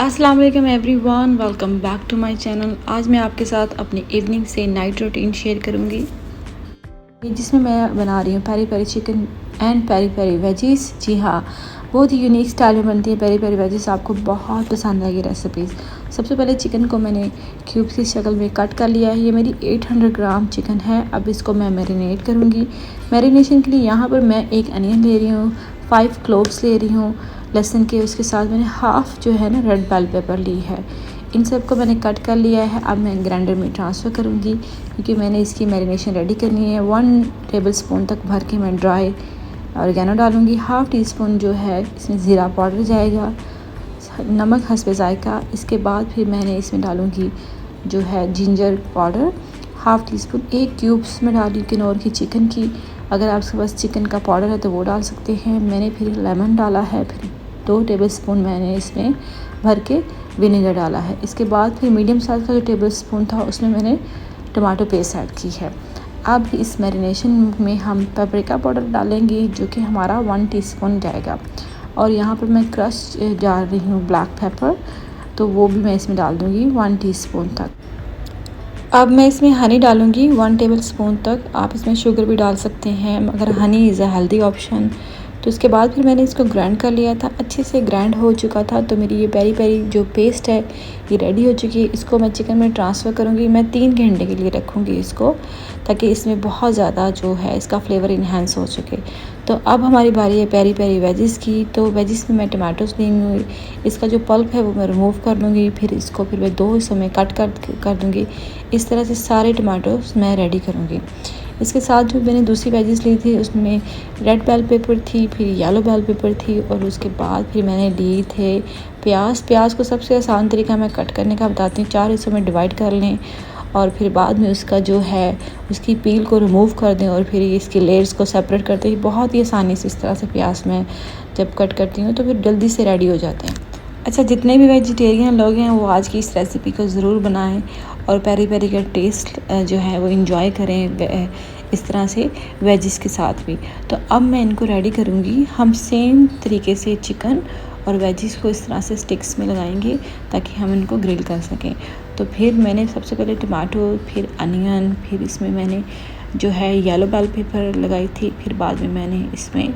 अस्सलाम वालेकुम everyone, welcome back to my channel. आज मैं आपके साथ अपनी इवनिंग से नाइट रूटीन शेयर करूंगी, जिसमें मैं बना रही हूँ peri peri chicken and peri peri veggies. जी हाँ, बहुत ही यूनिक स्टाइल में बनती है पेरी पेरी वेजीज़। आपको बहुत पसंद आएगी रेसिपीज़। सबसे पहले चिकन को मैंने क्यूब्स की शक्ल में कट कर लिया है। ये मेरी 800 ग्राम चिकन है। अब इसको मैं मैरिनेट करूँगी। मैरिनेशन के लिए यहाँ पर मैं एक अनियन ले रही हूँ, 5 क्लोव्स ले रही हूँ लहसुन के। उसके साथ मैंने हाफ़ जो है ना रेड बेल पेपर ली है। इन सब को मैंने कट कर लिया है। अब मैं ग्राइंडर में ट्रांसफ़र करूँगी, क्योंकि मैंने इसकी मैरिनेशन रेडी करनी है। 1 टेबल स्पून तक भर के मैं ड्राई ऑरिगेनो डालूँगी। हाफ़ टी स्पून जो है इसमें ज़ीरा पाउडर जाएगा, नमक हस्बे ज़ायका। इसके बाद फिर मैंने इसमें डालूँगी जो है ginger powder, half tea spoon. 1 cubes में डाली किनौर की चिकन की। अगर आपके पास चिकन का पाउडर है तो वो डाल सकते हैं। मैंने फिर लेमन डाला है। फिर 2 टेबल स्पून मैंने इसमें भर के विनेगर डाला है। इसके बाद फिर मीडियम साइज़ का जो टेबल स्पून था उसमें मैंने टमाटो पेस्ट ऐड की है। अब इस मैरिनेशन में हम पेपरिका पाउडर डालेंगे, जो कि हमारा 1 टीस्पून जाएगा। और यहाँ पर मैं क्रश डाल रही हूँ ब्लैक पेपर, तो वो भी मैं इसमें डाल दूँगी 1 टीस्पून तक। अब मैं इसमें हनी डालूँगी 1 टेबल स्पून तक। आप इसमें शुगर भी डाल सकते हैं, मगर Honey is a healthy option. तो इसके बाद फिर मैंने इसको ग्राइंड कर लिया था। अच्छे से ग्राइंड हो चुका था, तो मेरी ये पेरी पेरी जो पेस्ट है ये रेडी हो चुकी है। इसको मैं चिकन में ट्रांसफ़र करूँगी। मैं 3 घंटे के लिए रखूँगी इसको, ताकि इसमें बहुत ज़्यादा जो है इसका फ्लेवर इन्हेंस हो सके। तो अब हमारी बारी है पेरी पेरी वेजिस की। तो वेजिस में मैं टमाटोस ली हुई, इसका जो पल्प है वो मैं रिमूव कर लूँगी। फिर इसको फिर मैं 2 हिस्सों में कट कर दूँगी। इस तरह से सारे टमाटोस मैं रेडी करूँगी। इसके साथ जो मैंने दूसरी वेजिस ली थी उसमें रेड बेल पेपर थी, फिर येलो बेल पेपर थी, और उसके बाद फिर मैंने लिए थे प्याज को सबसे आसान तरीका मैं कट करने का बताती हूँ। 4 हिस्सों में डिवाइड कर लें, और फिर बाद में उसका जो है उसकी पील को रिमूव कर दें, और फिर इसकी लेयर्स को सेपरेट करते हैं। बहुत ही आसानी से इस तरह से प्याज मैं जब कट करती हूँ तो फिर जल्दी से रेडी हो जाते हैं। अच्छा, जितने भी वेजिटेरियन लोग हैं वो आज की इस रेसिपी को ज़रूर बनाएं और पेरी पेरी का टेस्ट जो है वो इंजॉय करें इस तरह से वेजिस के साथ भी। तो अब मैं इनको रेडी करूँगी। हम सेम तरीके से चिकन और वेजिस को इस तरह से स्टिक्स में लगाएंगे, ताकि हम इनको ग्रिल कर सकें। तो फिर मैंने सबसे पहले टमाटो, फिर अनियन, फिर इसमें मैंने जो है येलो बेल पेपर लगाई थी, फिर बाद में मैंने इसमें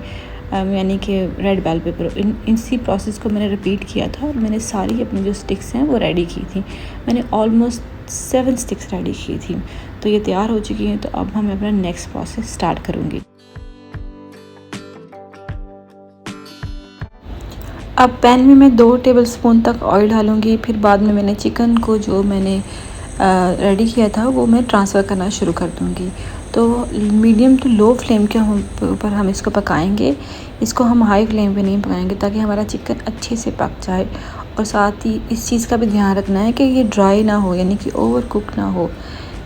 यानी कि रेड बेल पेपर। इसी प्रोसेस को मैंने रिपीट किया था, और मैंने सारी अपनी जो स्टिक्स हैं वो रेडी की थी। मैंने ऑलमोस्ट 7 स्टिक्स रेडी की थी। तो ये तैयार हो चुकी हैं। तो अब हम अपना नेक्स्ट प्रोसेस स्टार्ट करूँगी। अब पैन में मैं 2 टेबल स्पून तक ऑयल डालूँगी। फिर बाद में मैंने चिकन को जो मैंने रेडी किया था वो मैं ट्रांसफ़र करना शुरू कर दूँगी। तो मीडियम टू लो फ्लेम के ऊपर हम इसको पकाएंगे। इसको हम हाई फ्लेम पे नहीं पकाएंगे, ताकि हमारा चिकन अच्छे से पक जाए। और साथ ही इस चीज़ का भी ध्यान रखना है कि ये ड्राई ना हो, यानी कि ओवर कुक ना हो।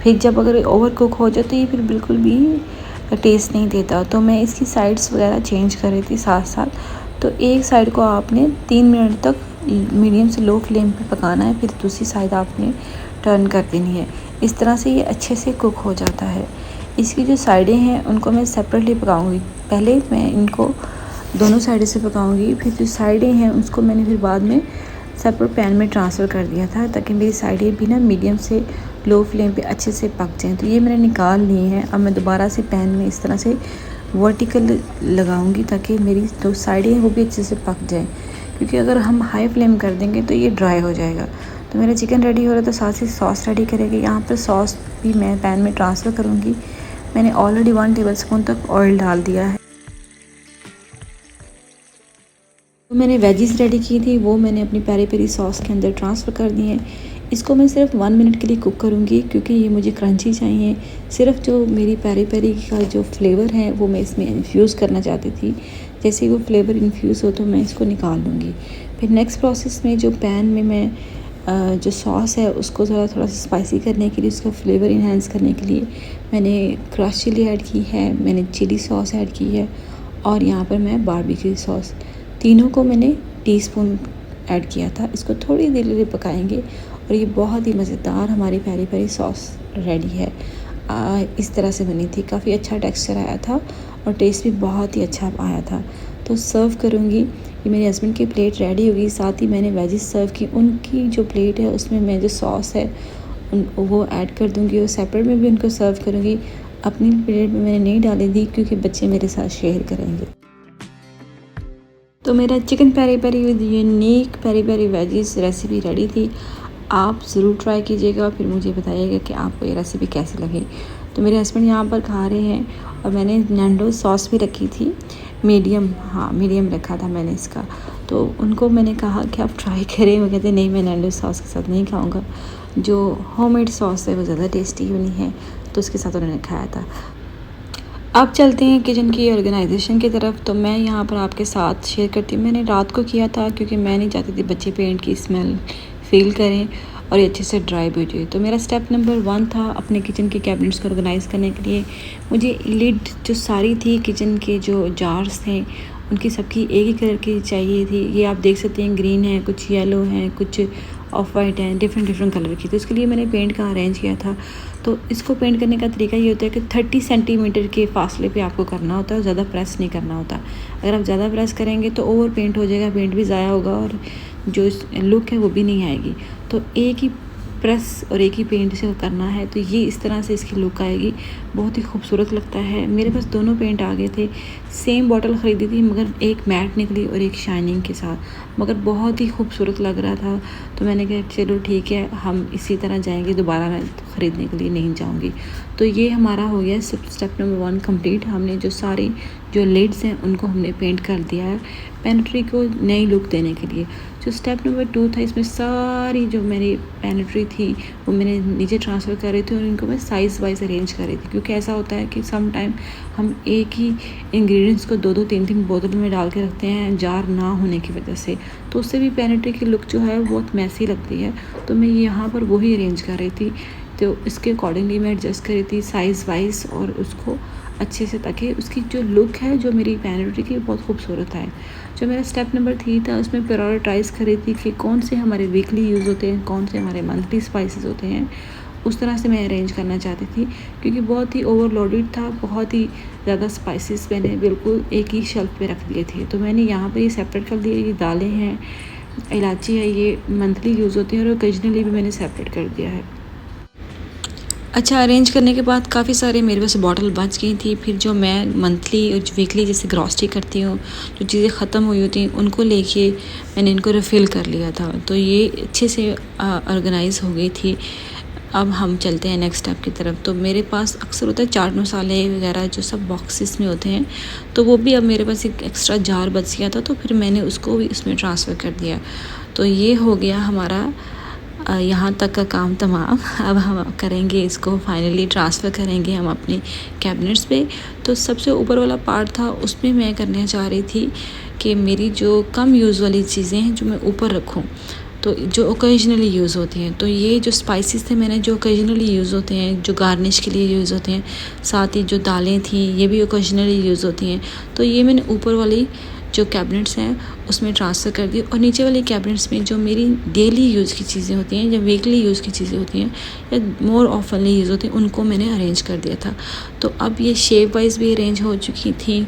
फिर जब अगर ओवर कुक हो जाए तो ये फिर बिल्कुल भी टेस्ट नहीं देता। तो मैं इसकी साइड्स वगैरह चेंज कर रही थी साथ साथ। तो एक साइड को आपने 3 मिनट तक मीडियम से लो फ्लेम पे पकाना है, फिर दूसरी साइड आपने टर्न कर देनी है। इस तरह से ये अच्छे से कुक हो जाता है। इसकी जो साइडें हैं उनको मैं सेपरेटली पकाऊंगी। पहले मैं इनको दोनों साइड से पकाऊंगी, फिर जो साइडें हैं उसको मैंने फिर बाद में सेपरेट पैन में ट्रांसफ़र कर दिया था, ताकि मेरी साइडें भी ना मीडियम से लो फ्लेम पे अच्छे से पक जाएँ। तो ये मैंने निकाल ली हैं। अब मैं दोबारा से पैन में इस तरह से वर्टिकल लगाऊंगी, ताकि मेरी जो साइडें हैं वो भी अच्छे से पक जाएँ, क्योंकि अगर हम हाई फ्लेम कर देंगे तो ये ड्राई हो जाएगा। तो मेरा चिकन रेडी हो रहा है, तो साथ ही सॉस रेडी करेंगे। यहाँ पर सॉस भी मैं पैन में ट्रांसफ़र करूँगी। मैंने ऑलरेडी 1 टेबल स्पून तक ऑयल डाल दिया है। तो मैंने वेजिस रेडी की थी, वो मैंने अपनी पेरी पेरी सॉस के अंदर ट्रांसफ़र कर दी हैं। इसको मैं सिर्फ 1 मिनट के लिए कुक करूँगी, क्योंकि ये मुझे क्रंची चाहिए। सिर्फ जो मेरी पेरी पेरी का जो फ्लेवर है वो मैं इसमें इन्फ्यूज़ करना चाहती थी। जैसे ही वो फ्लेवर इन्फ्यूज़ हो तो मैं इसको निकाल लूँगी। फिर नेक्स्ट प्रोसेस में जो पैन में मैं जो सॉस है उसको थोड़ा सा स्पाइसी करने के लिए, उसका फ्लेवर इन्हेंस करने के लिए मैंने क्रश चिली ऐड की है, मैंने चिली सॉस ऐड की है, और यहाँ पर मैं बारबेक्यू सॉस, तीनों को मैंने टीस्पून ऐड किया था। इसको थोड़ी देर के लिए पकाएंगे, और ये बहुत ही मज़ेदार हमारी पेरी पेरी सॉस रेडी है। इस तरह से बनी थी, काफ़ी अच्छा टेक्सचर आया था और टेस्ट भी बहुत ही अच्छा आया था। तो सर्व करूँगी। ये मेरे हस्बैंड की प्लेट रेडी होगी। साथ ही मैंने वेजिस सर्व की, उनकी जो प्लेट है उसमें मैं जो सॉस है वो ऐड कर दूँगी और सेपरेट में भी उनको सर्व करूँगी। अपनी प्लेट में मैंने नहीं डाली थी क्योंकि बच्चे मेरे साथ शेयर करेंगे। तो मेरा chicken peri peri with unique peri peri veggies recipe ready थी। आप ज़रूर ट्राई कीजिएगा, फिर मुझे बताइएगा कि आपको ये रेसिपी कैसी लगी। तो मेरे हस्बैंड यहाँ पर खा रहे हैं और मैंने नैंडो सॉस भी रखी थी, मीडियम रखा था मैंने इसका। तो उनको मैंने कहा कि आप ट्राई करें। वो कहते नहीं, मैं नैंडो सॉस के साथ नहीं खाऊँगा, जो होममेड सॉस है वो ज़्यादा टेस्टी बनी है, तो उसके साथ उन्होंने खाया था। अब चलते हैं किचन की ऑर्गेनाइजेशन की तरफ। तो मैं यहाँ पर आपके साथ शेयर करती हूँ। मैंने रात को किया था क्योंकि मैं नहीं चाहती थी बच्चे पेंट की स्मेल फील करें और ये अच्छे से ड्राई भी हो जाए। तो मेरा स्टेप नंबर 1 था अपने किचन के कैबिनेट्स को ऑर्गेनाइज़ करने के लिए। मुझे लिड जो सारी थी किचन के जो जार्स थे उनकी सबकी एक ही कलर की चाहिए थी। ये आप देख सकते हैं, ग्रीन है, कुछ येलो है, कुछ ऑफ वाइट है, डिफरेंट कलर की। तो इसके लिए मैंने पेंट का अरेंज किया था। तो इसको पेंट करने का तरीका ये होता है कि 30 सेंटीमीटर के फासले पे आपको करना होता है, ज़्यादा प्रेस नहीं करना होता। अगर आप ज़्यादा प्रेस करेंगे तो ओवर पेंट हो जाएगा, पेंट भी ज़ाया होगा और जो लुक है वो भी नहीं आएगी। तो एक ही प्रेस और एक ही पेंट से करना है, तो ये इस तरह से इसकी लुक आएगी, बहुत ही खूबसूरत लगता है। मेरे पास दोनों पेंट आ गए थे, सेम बॉटल ख़रीदी थी मगर एक मैट निकली और एक शाइनिंग के साथ, मगर बहुत ही खूबसूरत लग रहा था। तो मैंने कहा चलो ठीक है, हम इसी तरह जाएंगे, दोबारा मैं ख़रीदने के लिए नहीं जाऊंगी। तो ये हमारा हो गया स्टेप नंबर 1 कंप्लीट। हमने जो सारी जो लिड्स हैं उनको हमने पेंट कर दिया है पेनिट्री को नई लुक देने के लिए। जो स्टेप नंबर 2 था, इसमें सारी जो मेरी पेनिट्री थी वो मैंने नीचे ट्रांसफ़र कर रही थी और इनको मैं साइज़ वाइज अरेंज कर रही थी। क्योंकि ऐसा होता है कि सम टाइम हम एक ही इंग्रेडिएंट्स को 2-2 3-3 बोतल में डाल के रखते हैं जार ना होने की वजह से, तो उससे भी पेनिट्री की लुक जो है बहुत मैसी लगती है। तो मैं यहाँ पर वही अरेंज कर रही थी, तो इसके अकॉर्डिंगली मैं एडजस्ट कर रही थी साइज़ वाइज और उसको अच्छे से, ताकि उसकी जो लुक है जो मेरी पेनिट्री की बहुत खूबसूरत है। जो मेरा स्टेप नंबर 3 था उसमें प्रायोरिटाइज़ कर रही थी कि कौन से हमारे वीकली यूज़ होते हैं, कौन से हमारे मंथली स्पाइसेस होते हैं, उस तरह से मैं अरेंज करना चाहती थी। क्योंकि बहुत ही ओवरलोडेड था, बहुत ही ज़्यादा स्पाइसेस मैंने बिल्कुल एक ही शेल्फ पे रख दिए थे। तो मैंने यहाँ पर ये सेपरेट कर दिया। ये दालें हैं, इलायची है, ये मंथली यूज़ होती हैं और ओकेजनली भी मैंने सेपरेट कर दिया है। अच्छा, अरेंज करने के बाद काफ़ी सारे मेरे पास बॉटल बच गई थी। फिर जो मैं मंथली और वीकली जैसे ग्रॉसरी करती हूँ, जो चीज़ें ख़त्म हुई होती हैं उनको लेके मैंने इनको रिफ़िल कर लिया था। तो ये अच्छे से ऑर्गेनाइज़ हो गई थी। अब हम चलते हैं नेक्स्ट स्टेप की तरफ। तो मेरे पास अक्सर होता है चाट मसाले वगैरह जो सब बॉक्सेस में होते हैं, तो वो भी अब मेरे पास एक एक्स्ट्रा जार बच गया था, तो फिर मैंने उसको भी इसमें ट्रांसफ़र कर दिया। तो ये हो गया हमारा यहाँ तक का काम तमाम। अब हम करेंगे इसको, फाइनली ट्रांसफ़र करेंगे हम अपने कैबिनेट्स पे। तो सबसे ऊपर वाला पार्ट था उसमें मैं करना चाह रही थी कि मेरी जो कम यूज़ वाली चीज़ें हैं जो मैं ऊपर रखूँ, तो जो ओकेजनली यूज़ होती हैं। तो ये जो स्पाइसेस थे मैंने जो ओकेजनली यूज़ होते हैं, जो गार्निश के लिए यूज़ होते हैं, साथ ही जो दालें थी ये भी ओकेजनली यूज़ होती हैं। तो ये मैंने ऊपर वाली जो कैबिनेट्स हैं उसमें ट्रांसफ़र कर दी और नीचे वाले कैबिनेट्स में जो मेरी डेली यूज़ की चीज़ें होती हैं या वीकली यूज़ की चीज़ें होती हैं या मोर ऑफनली यूज़ होती हैं उनको मैंने अरेंज कर दिया था। तो अब ये शेप वाइज भी अरेंज हो चुकी थी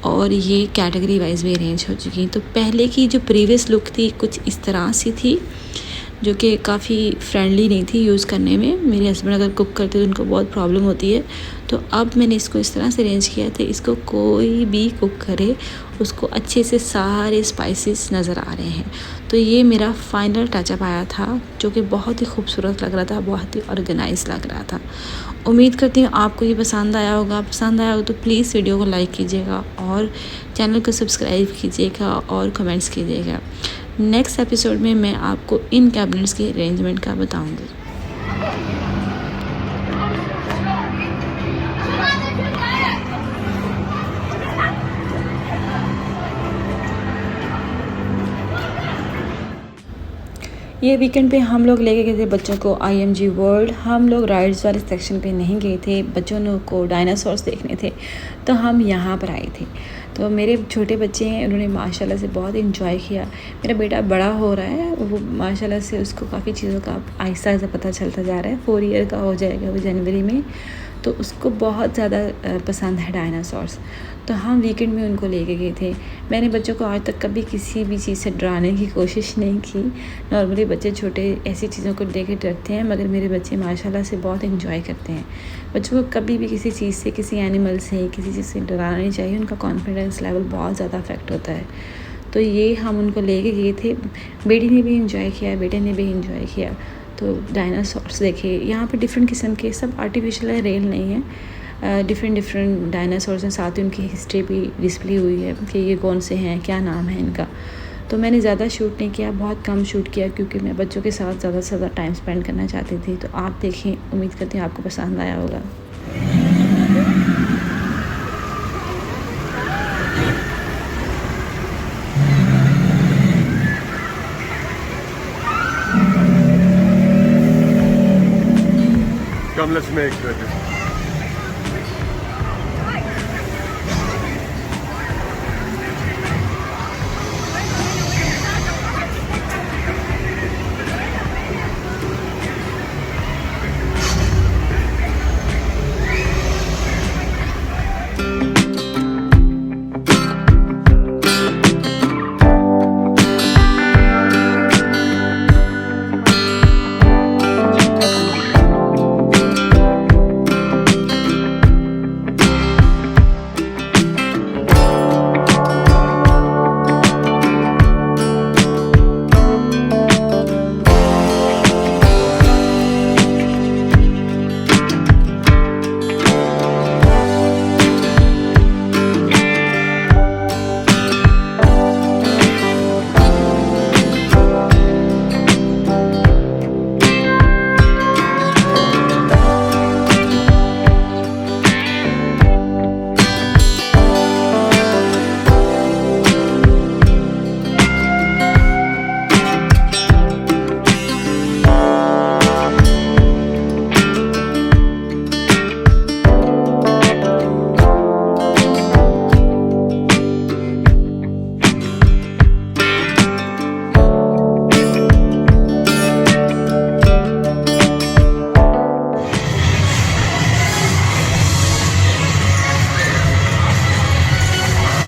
और ये कैटेगरी वाइज भी अरेंज हो चुकी। तो पहले की जो प्रीवियस लुक थी कुछ इस तरह से थी, जो कि काफ़ी फ्रेंडली नहीं थी यूज़ करने में। मेरे हस्बैंड अगर कुक करते तो उनको बहुत प्रॉब्लम होती है। तो अब मैंने इसको इस तरह से अरेंज किया था, इसको कोई भी कुक करे उसको अच्छे से सारे स्पाइसेस नज़र आ रहे हैं। तो ये मेरा फाइनल टचअप आया था, जो कि बहुत ही खूबसूरत लग रहा था, बहुत ही ऑर्गेनाइज लग रहा था। उम्मीद करती हूँ आपको ये पसंद आया होगा। पसंद आया हो तो प्लीज़ वीडियो को लाइक कीजिएगा और चैनल को सब्सक्राइब कीजिएगा और कमेंट्स कीजिएगा। नेक्स्ट एपिसोड में मैं आपको इन कैबिनेट्स के अरेंजमेंट का बताऊंगी। ये वीकेंड पे हम लोग लेके गए थे बच्चों को IMG वर्ल्ड। हम लोग राइड्स वाले सेक्शन पे नहीं गए थे, बच्चों को डायनासोर्स देखने थे, तो हम यहाँ पर आए थे। तो मेरे छोटे बच्चे हैं, उन्होंने माशाल्लाह से बहुत इंजॉय किया। मेरा बेटा बड़ा हो रहा है, वो माशाल्लाह से उसको काफ़ी चीज़ों का आहिस्ता आहिस्ता पता चलता जा रहा है। 4 ईयर का हो जाएगा वो जनवरी में। तो उसको बहुत ज़्यादा पसंद है डायनासॉर्स। तो हम वीकेंड में उनको लेके गए थे। मैंने बच्चों को आज तक कभी किसी भी चीज़ से डराने की कोशिश नहीं की। नॉर्मली बच्चे छोटे ऐसी चीज़ों को देख के डरते हैं, मगर मेरे बच्चे माशाल्लाह से बहुत एंजॉय करते हैं। बच्चों को कभी भी किसी चीज़ से, किसी एनिमल से, किसी चीज़ से डराना नहीं चाहिए। उनका कॉन्फिडेंस लेवल बहुत ज़्यादा अफेक्ट होता है। तो ये हम उनको लेके गए थे। बेटी ने भी इंजॉय किया, बेटे ने भी इंजॉय किया। तो डायनासॉर्स देखे यहाँ पे डिफरेंट किस्म के, सब आर्टिफिशियल है, रियल नहीं है। डिफरेंट डायनासोर्स हैं, साथ ही उनकी हिस्ट्री भी डिस्प्ले हुई है कि ये कौन से हैं, क्या नाम है इनका। तो मैंने ज़्यादा शूट नहीं किया, बहुत कम शूट किया, क्योंकि मैं बच्चों के साथ ज़्यादा से ज़्यादा टाइम स्पेंड करना चाहती थी। तो आप देखें, उम्मीद करती हूँ आपको पसंद आया होगा। Come, let's make this.